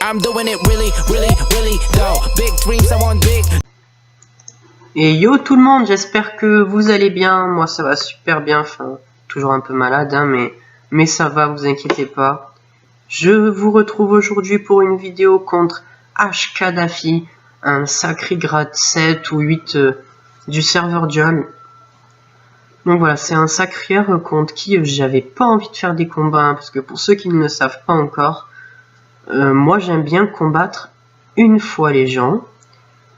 I'm doing it really, really, really though. Big dreams, I want big. Et yo tout le monde, j'espère que vous allez bien. Moi ça va super bien, enfin toujours un peu malade hein, mais ça va, vous inquiétez pas. Je vous retrouve aujourd'hui pour une vidéo contre HKDaffy, un sacré grade 7 ou 8 du serveur Jol. Donc voilà, c'est un sacrière contre qui j'avais pas envie de faire des combats, hein, parce que pour ceux qui ne le savent pas encore, moi j'aime bien combattre une fois les gens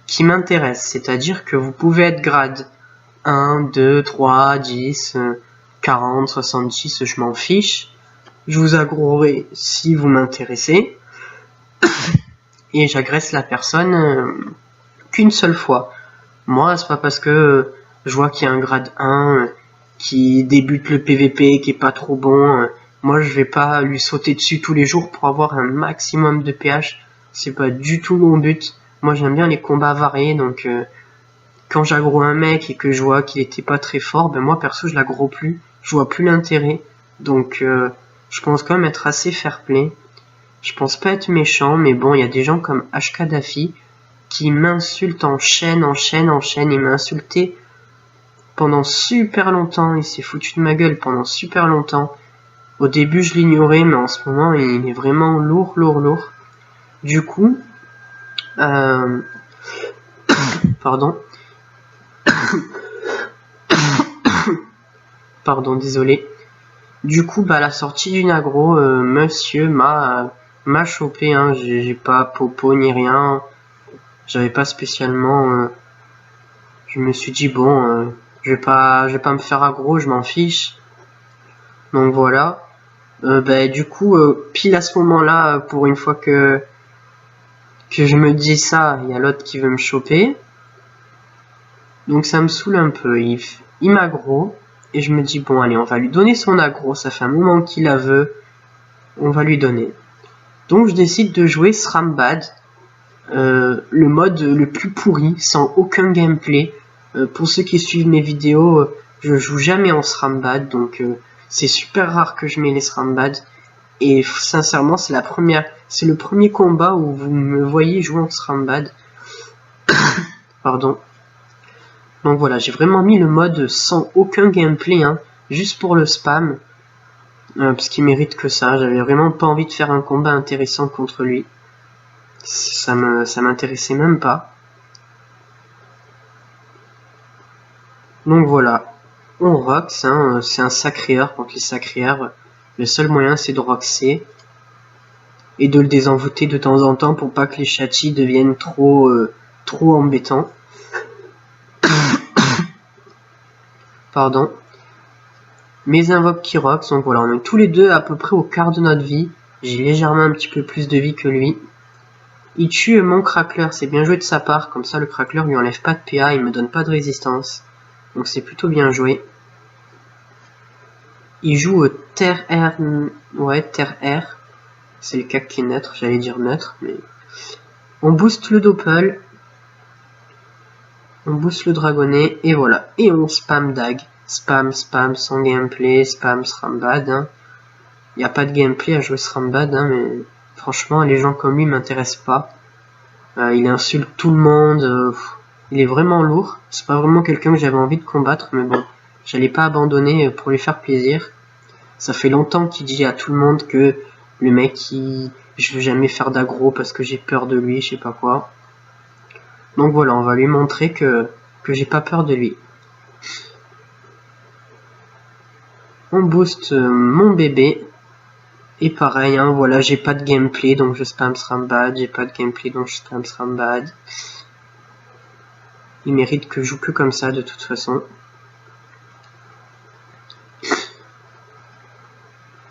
qui m'intéressent, c'est-à-dire que vous pouvez être grade 1, 2, 3, 10, 40, 66, je m'en fiche. Je vous aggroerai si vous m'intéressez. Et j'agresse la personne qu'une seule fois. Moi, c'est pas parce que je vois qu'il y a un grade 1 qui débute le PVP, qui est pas trop bon. Moi, je vais pas lui sauter dessus tous les jours pour avoir un maximum de PH. C'est pas du tout mon but. Moi, j'aime bien les combats variés, donc quand j'aggro un mec et que je vois qu'il était pas très fort, ben moi, perso, je l'aggro plus. Je vois plus l'intérêt. Donc, je pense quand même être assez fair play. Je pense pas être méchant, mais bon, il y a des gens comme HKDaffy qui m'insultent en chaîne. Il m'a insulté pendant super longtemps. Il s'est foutu de ma gueule pendant super longtemps. Au début, je l'ignorais, mais en ce moment, il est vraiment lourd. Du coup, pardon. Pardon, désolé. Du coup, bah, à la sortie d'une aggro, monsieur m'a chopé, hein. J'ai pas popo ni rien. J'avais pas spécialement. Je me suis dit bon, je vais pas me faire aggro, je m'en fiche. Donc voilà. Bah, du coup, pile à ce moment-là, pour une fois que je me dis ça, il y a l'autre qui veut me choper. Donc ça me saoule un peu. Il m'aggro. Et je me dis, bon, allez, on va lui donner son aggro. Ça fait un moment qu'il la veut. On va lui donner. Donc je décide de jouer Srambad. Le mode le plus pourri, sans aucun gameplay. Pour ceux qui suivent mes vidéos, je joue jamais en Srambad. Donc c'est super rare que je mets les Srambad. Et sincèrement, c'est le premier combat où vous me voyez jouer en Srambad. Pardon. Donc voilà, j'ai vraiment mis le mode sans aucun gameplay, hein, juste pour le spam. Parce qu'il mérite que ça. J'avais vraiment pas envie de faire un combat intéressant contre lui. Ça m'intéressait même pas. Donc voilà. On rox, hein, c'est un sacréeur contre les sacréeurs. Le seul moyen c'est de roxer. Et de le désenvoûter de temps en temps pour pas que les châtis deviennent trop embêtants. Pardon. Mes invoques qui rox, donc voilà, on est tous les deux à peu près au quart de notre vie. J'ai légèrement un petit peu plus de vie que lui. Il tue mon crackler, c'est bien joué de sa part, comme ça le crackler lui enlève pas de PA, il me donne pas de résistance. Donc c'est plutôt bien joué. Il joue Terre R, ouais, Terre R. C'est le cac qui est neutre, j'allais dire neutre, mais... On booste le doppel. On booste le dragonnet, et voilà. Et on spam dag. Spam, sans gameplay, spam Srambad. Hein. Il n'y a pas de gameplay à jouer Srambad, hein, mais franchement, les gens comme lui m'intéressent pas. Il insulte tout le monde. Il est vraiment lourd. C'est pas vraiment quelqu'un que j'avais envie de combattre, mais bon, j'allais pas abandonner pour lui faire plaisir. Ça fait longtemps qu'il dit à tout le monde que le mec, je veux jamais faire d'aggro parce que j'ai peur de lui, je sais pas quoi. Donc voilà, on va lui montrer que j'ai pas peur de lui. On booste mon bébé. Et pareil, hein, voilà, j'ai pas de gameplay, donc je spam Srambad. J'ai pas de gameplay, donc je spam Srambad. Il mérite que je joue que comme ça, de toute façon.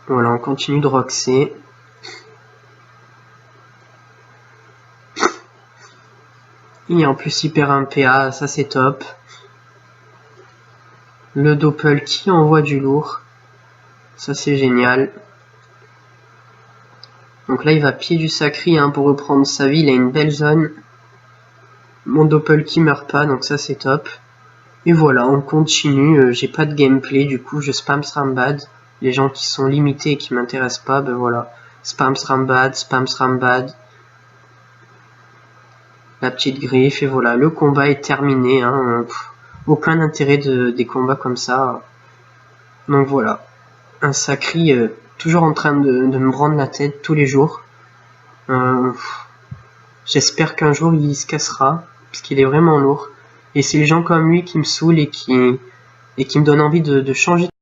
Voilà, on continue de roxer. Et en plus, il perd un PA, ça c'est top. Le doppel qui envoie du lourd. Ça c'est génial. Donc là il va pied du sacré hein, pour reprendre sa vie, il a une belle zone. Mon doppel qui meurt pas, donc ça c'est top. Et voilà, on continue, j'ai pas de gameplay, du coup je spam Srambad. Les gens qui sont limités et qui m'intéressent pas, ben voilà. Spam Srambad. la petite griffe, et voilà, le combat est terminé, hein. Aucun intérêt des combats comme ça. Donc voilà, un Sacri toujours en train de me prendre la tête tous les jours. J'espère qu'un jour il se cassera, parce qu'il est vraiment lourd. Et c'est les gens comme lui qui me saoulent et qui me donnent envie de changer